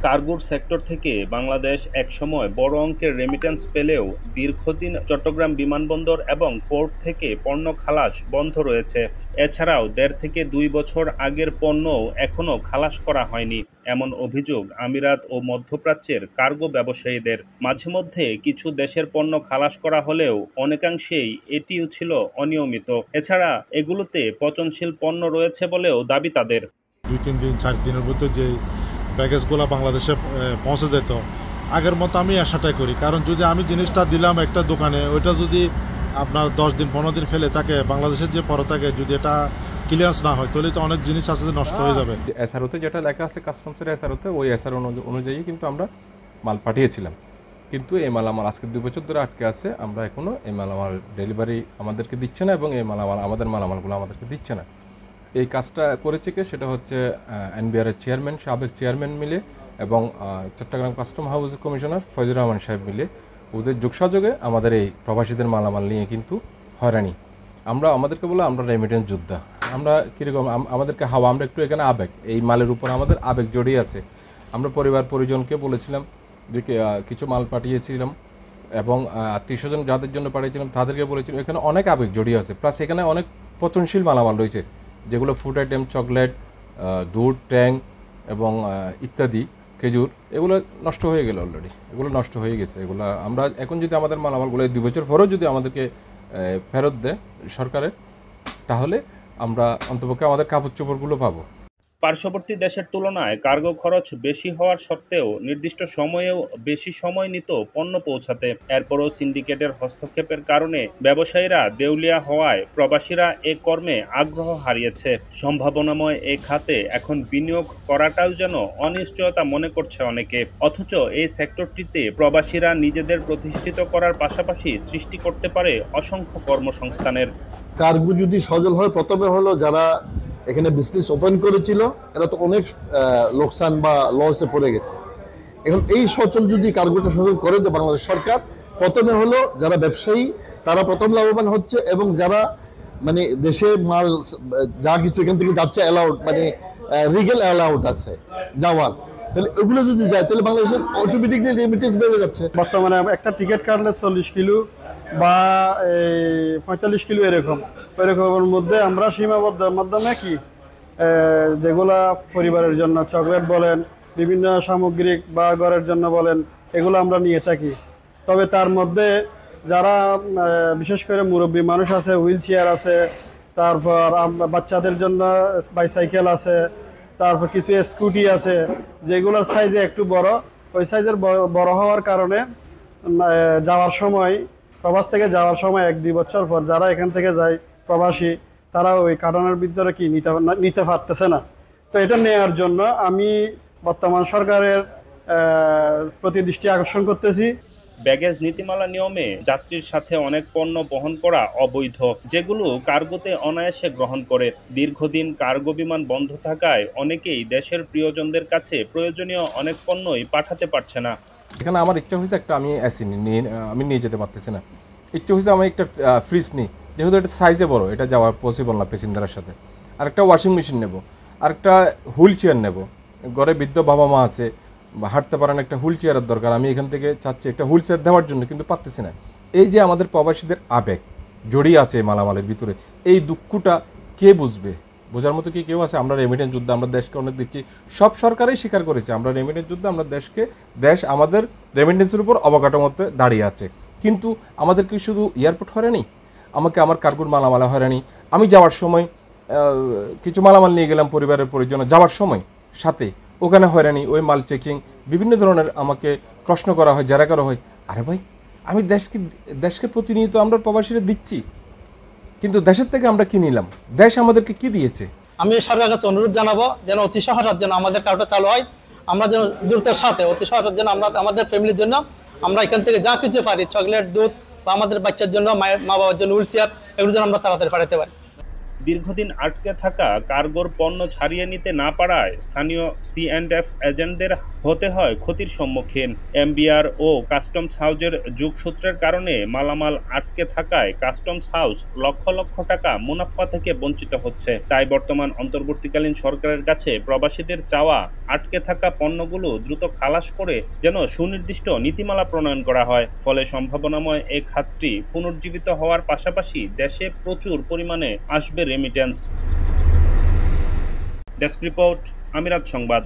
কার্গোর sector থেকে বাংলাদেশ একসময় বড় অঙ্কের রেমিট্যান্স পেলেও দীর্ঘদিন চট্টগ্রাম বিমানবন্দর এবং পোর্ট থেকে পণ্য খালাস বন্ধ রয়েছে। এছাড়াও ১.৫ থেকে ২ বছর আগের পণ্যও এখনও খালাস করা হয়নি, এমন অভিযোগ আমিরাত ও মধ্যপ্রাচ্যের কার্গো ব্যবসায়ীদের। মাঝেমধ্যে কিছু দেশের পণ্য খালাস করা হলেও অনেকাংশেই এটিও ছিল অনিয়মিত। এছাড়া এগুলোতে পচনশীল পণ্য রয়েছে বলেও দাবি তাদের। ২-৩ দিন ৪ দিনের মধ্যে যে ব্যাগেজগুলো বাংলাদেশে পৌঁছে যেত, আগের মতো আমি আশাটাই করি। কারণ যদি আমি জিনিসটা দিলাম একটা দোকানে, ওইটা যদি আপনার ১০ দিন ১৫ দিন ফেলে থাকে, বাংলাদেশের যে পরে থাকে, যদি এটা ক্লিয়ারেন্স না হয়, তাহলে তো অনেক জিনিস আছে নষ্ট হয়ে যাবে। এসআরওতে যেটা লেখা আছে কাস্টমসের এসআরওতে, ওই এসআরও অনুযায়ী কিন্তু আমরা মাল পাঠিয়েছিলাম। কিন্তু এই মালামাল আজকে ২ বছর ধরে আটকে আছে। আমরা এখনও এই মালামাল ডেলিভারি আমাদেরকে দিচ্ছে না এবং এই মালামাল আমাদের মালামালগুলো আমাদেরকে দিচ্ছে না। এই কাজটা করেছে কে, সেটা হচ্ছে এনবিআরের চেয়ারম্যান, সাবেক চেয়ারম্যান মিলে এবং Chattogram custom house commissioner Foyzur Rahman সাহেব মিলে, ওদের যোগসাযোগে আমাদের এই প্রবাসীদের মালামাল নিয়ে কিন্তু হয়রানি। আমাদেরকে বলে আমরা রেমিটেন্স যোদ্ধা। আমরা কীরকম, আমাদেরকে হাওয়া, আমরা একটু এখানে আবেগ, এই মালের উপর আমাদের আবেগ জড়িয়ে আছে। আমরা পরিবার পরিজনকে বলেছিলাম যে কিছু মাল পাঠিয়েছিলাম এবং আত্মীয়স্বজন যাদের জন্য পাঠিয়েছিলাম তাদেরকে বলেছিলাম, এখানে অনেক আবেগ জড়িয়ে আছে। প্লাস এখানে অনেক পচনশীল মালামাল রয়েছে, যেগুলো ফুড আইটেম, চকলেট, দুধ, ট্যাং এবং ইত্যাদি, খেজুর, এগুলো নষ্ট হয়ে গেল অলরেডি। এগুলো নষ্ট হয়ে গেছে। এগুলো আমরা এখন যদি আমাদের মালামালগুলো ২ বছর পরেও যদি আমাদেরকে ফেরত দেয় সরকারে, তাহলে আমরা অন্তপক্ষে আমাদের কাপড় চোপড়গুলো পাবো। পার্শ্ববর্তী দেশের তুলনায় কার্গো খরচ বেশি হওয়ার সত্ত্বেও নির্দিষ্ট সময়েও বেশি সময় নিত পণ্য পৌঁছাতে। এরপরও সিন্ডিকেটের হস্তক্ষেপের কারণে ব্যবসায়ীরা দেউলিয়া হওয়ায় প্রবাসীরা এ কর্মে আগ্রহ হারিয়েছে। সম্ভাবনাময় এ খাতে এখন বিনিয়োগ করাটাও যেন অনিশ্চয়তা মনে করছে অনেকে। অথচ এই সেক্টরটিতে প্রবাসীরা নিজেদের প্রতিষ্ঠিত করার পাশাপাশি সৃষ্টি করতে পারে অসংখ্য কর্মসংস্থানের। কার্গো যদি সজল হয়, প্রথমে হলো যারা এখানে বিজনেস ওপেন করেছিল এরা তো অনেক লোকসান বা লসে পড়ে গেছে। এখন এই সচল যদি কার্গোটা সচল করে দেয় বাংলাদেশ সরকার, প্রথমে হলো যারা ব্যবসায়ী তারা প্রথম লাভবান হচ্ছে, এবং যারা মানে দেশে মাল যা কিছু এখান থেকে যাচ্ছে অ্যালাউড, মানে রিগেল অ্যালাউড আছে যাওয়ার, তাহলে এগুলো যদি যায় তাহলে বাংলাদেশের অটোমেটিকলি রেমিটেন্স বেড়ে যাচ্ছে। বর্তমানে একটা টিকিট কাটলে ৪০ কিলো বা ৪৫ কিলো এরকমের মধ্যে আমরা সীমাবদ্ধের মাধ্যমে কি যেগুলা পরিবারের জন্য চকলেট বলেন, বিভিন্ন সামগ্রিক বা ঘরের জন্য বলেন, এগুলো আমরা নিয়ে থাকি। তবে তার মধ্যে যারা বিশেষ করে মুরব্বী মানুষ আছে, হুইল চেয়ার আছে, তারপর বাচ্চাদের জন্য বাইসাইকেল আছে, তারপর কিছু স্কুটি আছে যেগুলোর সাইজে একটু বড়, ওই সাইজের বড় হওয়ার কারণে যাওয়ার সময়, প্রবাস থেকে যাওয়ার সময় ১-২ বছর পর যারা এখান থেকে যায় প্রবাসী, তারা ওই কার্টনের ভিতরে কি নিতে পারতেছে না। তো এটা নেওয়ার জন্য আমি বর্তমান সরকারের প্রতি দৃষ্টি আকর্ষণ করতেছি। ব্যাগেজ নীতিমালা নিয়মে যাত্রীর সাথে অনেক পণ্য বহন করা অবৈধ, যেগুলো কার্গোতে অনায়াসে গ্রহণ করে। দীর্ঘদিন কার্গো বিমান বন্ধ থাকায় অনেকেই দেশের প্রিয়জনদের কাছে প্রয়োজনীয় অনেক পণ্যই পাঠাতে পারছে না। এখানে আমার ইচ্ছা হয়েছে একটা, আমি আমি নিয়ে যেতে পারতেছি না। ইচ্ছা হয়েছে আমি একটা ফ্রিজ নিই, যেহেতু এটা সাইজে বড়, এটা যাওয়ার পসিবল না প্যাসেঞ্জারের সাথে। আর একটা ওয়াশিং মেশিন নেব, আর একটা হুইল চেয়ার নেব। ঘরে বৃদ্ধ বাবা মা আছে, হাঁটতে পারেন, একটা হুইল চেয়ারের দরকার। আমি এখান থেকে চাচ্ছি একটা হুইল চেয়ার দেওয়ার জন্য, কিন্তু পারতেছি না। এই যে আমাদের প্রবাসীদের আবেগ জড়িয়ে আছে এই মালামালের ভিতরে, এই দুঃখটা কে বুঝবে? বোঝার মতো কি কেউ আছে? আমরা রেমিটেন্স যুদ্ধ, আমরা দেশকে অনেক দিচ্ছি, সব সরকারই স্বীকার করেছে আমরা রেমিটেন্স যুদ্ধ, আমরা দেশ আমাদের রেমিটেন্সের উপর অবকাঠামোতে দাঁড়িয়ে আছে। কিন্তু আমাদের কি শুধু এয়ারপোর্ট হয়রানি? আমাকে আমার কার্গোর মালামালা হয়রানি। আমি যাওয়ার সময় কিছু মালামাল নিয়ে গেলাম পরিবারের পরিজন, যাওয়ার সময় সাথে ওখানে হয়রানি, ওই মাল চেকিং, বিভিন্ন ধরনের আমাকে প্রশ্ন করা হয়, জেরা করা হয়। আরে ভাই, আমি দেশকে প্রতিনিয়ত আমরা প্রবাসীরা দিচ্ছি, কিন্তু দেশের থেকে আমরা কি নিলাম? দেশ আমাদেরকে কি দিয়েছে? আমি সরকারের কাছে অনুরোধ জানাবো যেন অতি সহসার জন্য আমাদের কার্ডটা চালু হয়। আমরা যেন দ্রুতের সাথে অতি সহসার জন্য আমরা আমাদের ফ্যামিলির জন্য আমরা এখান থেকে যা কিছু পারি, চকলেট, দুধ বা আমাদের বাচ্চার জন্য, মায়ের মা বাবার জন্য হুইল চেয়ার, এগুলো যেন আমরা তাড়াতাড়ি পাঠাতে পারি। দীর্ঘদিন আটকে থাকা কার্গোর পণ্য ছাড়িয়ে নিতে না পারায় স্থানীয় C&F এজেন্টদের হতে হয় ক্ষতির সম্মুখীন। এমবিআর ও কাস্টমস হাউজের যোগসূত্রের কারণে মালামাল আটকে থাকায় কাস্টমস হাউস লক্ষ লক্ষ টাকা মুনাফা থেকে বঞ্চিত হচ্ছে। তাই বর্তমান অন্তর্বর্তীকালীন সরকারের কাছে প্রবাসীদের চাওয়া আটকে থাকা পণ্যগুলো দ্রুত খালাস করে যেন সুনির্দিষ্ট নীতিমালা প্রণয়ন করা হয়। ফলে সম্ভাবনাময় এই খাতটি পুনর্জীবিত হওয়ার পাশাপাশি দেশে প্রচুর পরিমাণে আসবে রেমিটেন্স। ডেস্ক রিপোর্ট, আমিরাত সংবাদ।